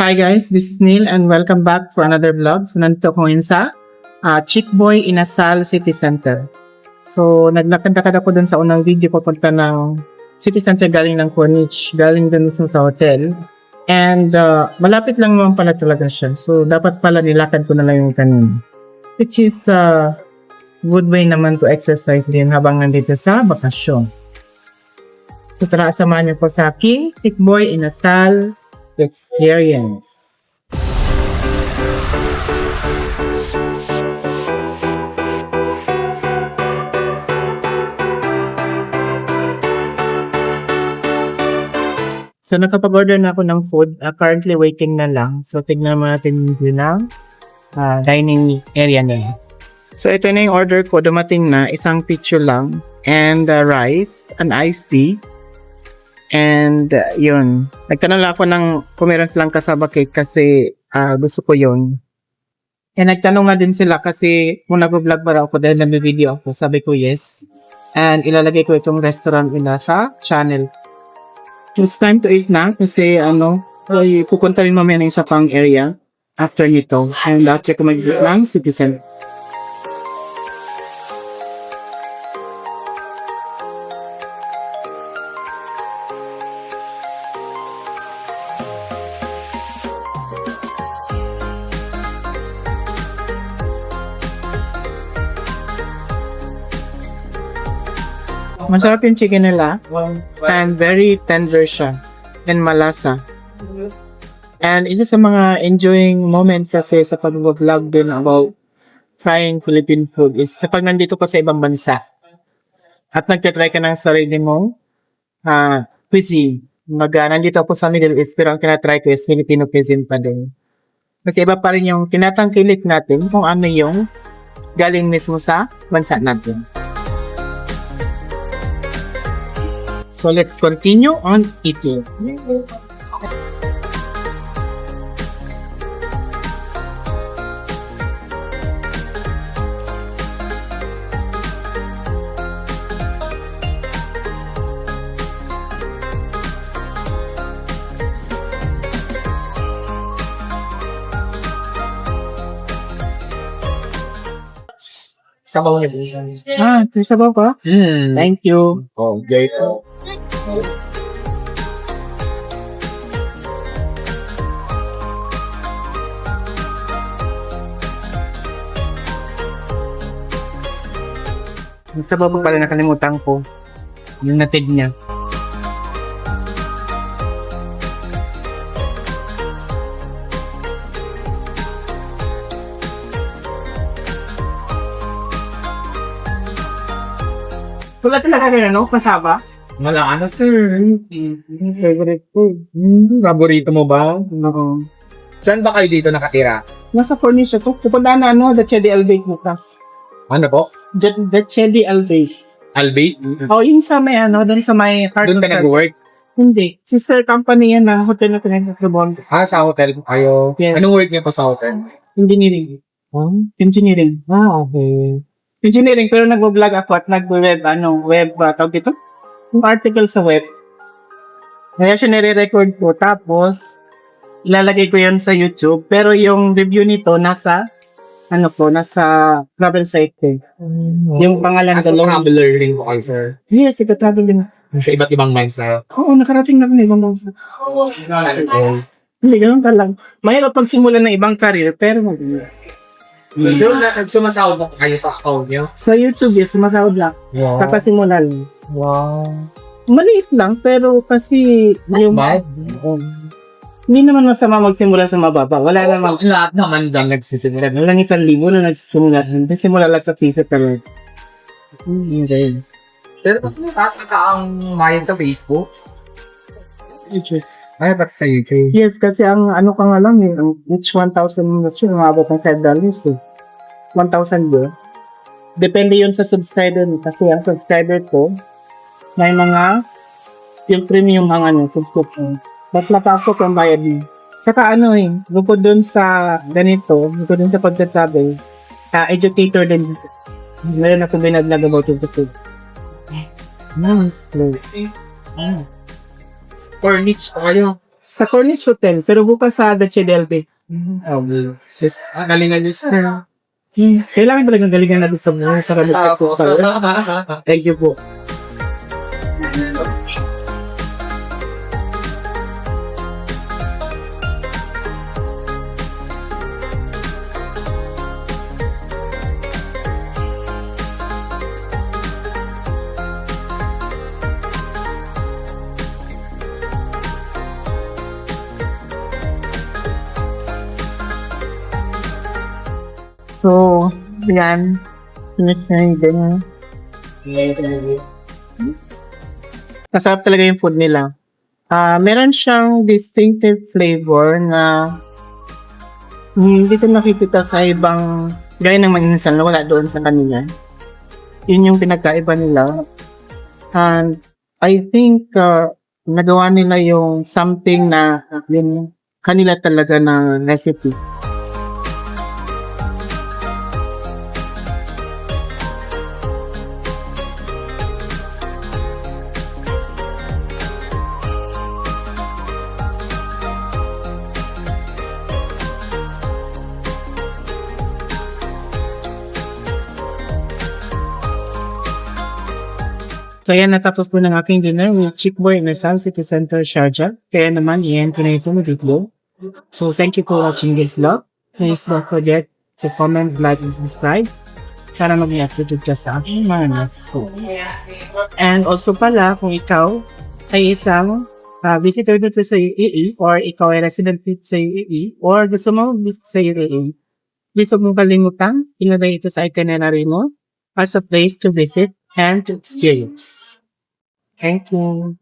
Hi guys, this is Neil and welcome back for another vlog. So nandito ko ngayon sa Chick Boy Inasal City Center. So naglakad-lakad ako dun sa unang video papunta ng City Center galing ng Corniche, galing dun mismo sa hotel. And malapit lang naman pala talaga siya. So dapat pala nilakad ko na lang yung kanina. Which is good way naman to exercise din habang nandito sa bakasyon. So tara at samahan niyo po sa aking Chick Boy Inasal experience. So nakapag-order na ako ng food. Currently waiting na lang. So tignan natin yung ng dining area na. So ito na yung order ko. Dumating na isang picture lang and rice, an iced tea. And yun, nagtanong lang ako ng kung meron silang kasaba cake kasi gusto ko yun. And nagtanong nga din sila kasi kung nag-vlog ba ako dahil nag-video ako, sabi ko yes. And ilalagay ko itong restaurant nila sa channel. It's time to eat na kasi ay pupunta rin mamaya ng isa pang area after nito. And after ko mag-eat ng citizen. Masarap yung chicken nila and very tender siya and malasa. And isa sa mga enjoying moments kasi sa pag-vlog din about trying Philippine food is kapag nandito ka sa ibang bansa at nagtatry ka ng sarili mong cuisine. Nandito ako sa Middle East pero ang tinatry ko is Filipino cuisine pa din. Kasi iba pa rin yung tinatangkilik natin kung ano yung galing mismo sa bansa natin. So let's continue on eating. Sabaw niya bisa. May sabaw pa? Thank you. Oh, great. May sabaw pa pala nakalimutan ko. Yung natid niya. Wala talaga ganyan, no? Kasaba? Wala ano, sir. Favorite food. Paborito mo ba? Oo. Saan ba kayo dito nakatira? Nasa Corniche to. Pupunta na the Chedi Albay bukas. Ano po? The Chedi Albay. Albay? Oh, yung sa may doon sa may heart Doon ka nag-work? Hindi. Sister company yan na hotel na pinag-tribon. Sa hotel kayo? Yes. Anong work niyo po sa hotel? Engineering. Engineering. Okay. Engineering, pero nag-vlog ako at nag-web, tawag dito? Yung article sa web. Kaya siya nire-record ko, tapos ilalagay ko yun sa YouTube, pero yung review nito nasa travel site ko. Yung pangalan As a traveler rin po kayo, sir? Yes, travel din. Sa iba't ibang bansa? Oo, nakarating na rin ibang bansa. Hindi, ganun ka lang. Mahirap pagsimulan ng ibang career, pero So, sumasahod na kayo sa account niyo? sa YouTube, yes, sumasahod lang. Wow. Kakasimulan. Wow. Maliit lang, pero kasi yung Bad? hindi naman masama magsimula sa mababa. Wala naman. Lahat naman dyan nagsisimula. Walang 1,000 na nagsimula. Nagsimula lang sa piso pero hindi. Pero taas ka ang mayan sa Facebook? YouTube. Ay, pati sa YouTube. Yes, kasi ang ka nga lang ang each 1,000 minutes yun, umabot ng $5 eh. 1,000 ba? Depende yun sa subscriber mo. Kasi ang subscriber ko, may mga yung premium ang subscription. Mas napasok yung bayad mo. Saka bukod dun sa ganito, bukod dun sa pagta-travel, educator din. Meron ako binaglag about YouTube. Nice. Corniche pa kayo. Sa Cornish Hotel, pero bukas sa Dache Delve. Galingan niyo sir. Kailangan talagang galingan natin sa mga sa kanila. Thank you po. So, yan. Finish na yung ganyan. Masarap talaga yung food nila. Meron siyang distinctive flavor na hindi ko nakikita sa ibang gaya ng maninsan na wala doon sa kanila. Yun yung pinagkaiba nila. And I think nagawa nila yung something na yun kanila talaga na recipe. So yan, natapos po ng aking dinner with Chick Boy in the Sun City Center, Sharjah. Kaya naman, i-end ko na ito ng video. So thank you for watching this vlog. Please don't forget to comment, like, and subscribe para mag-update ka sa aking mga next vlog. And also pala, kung ikaw ay isang visitor dito sa UAE or ikaw ay resident dito sa UAE or gusto mo visit sa UAE, please huwag mong kalimutan, ilagay ito sa itinerary mo as a place to visit and to experience. Thank you.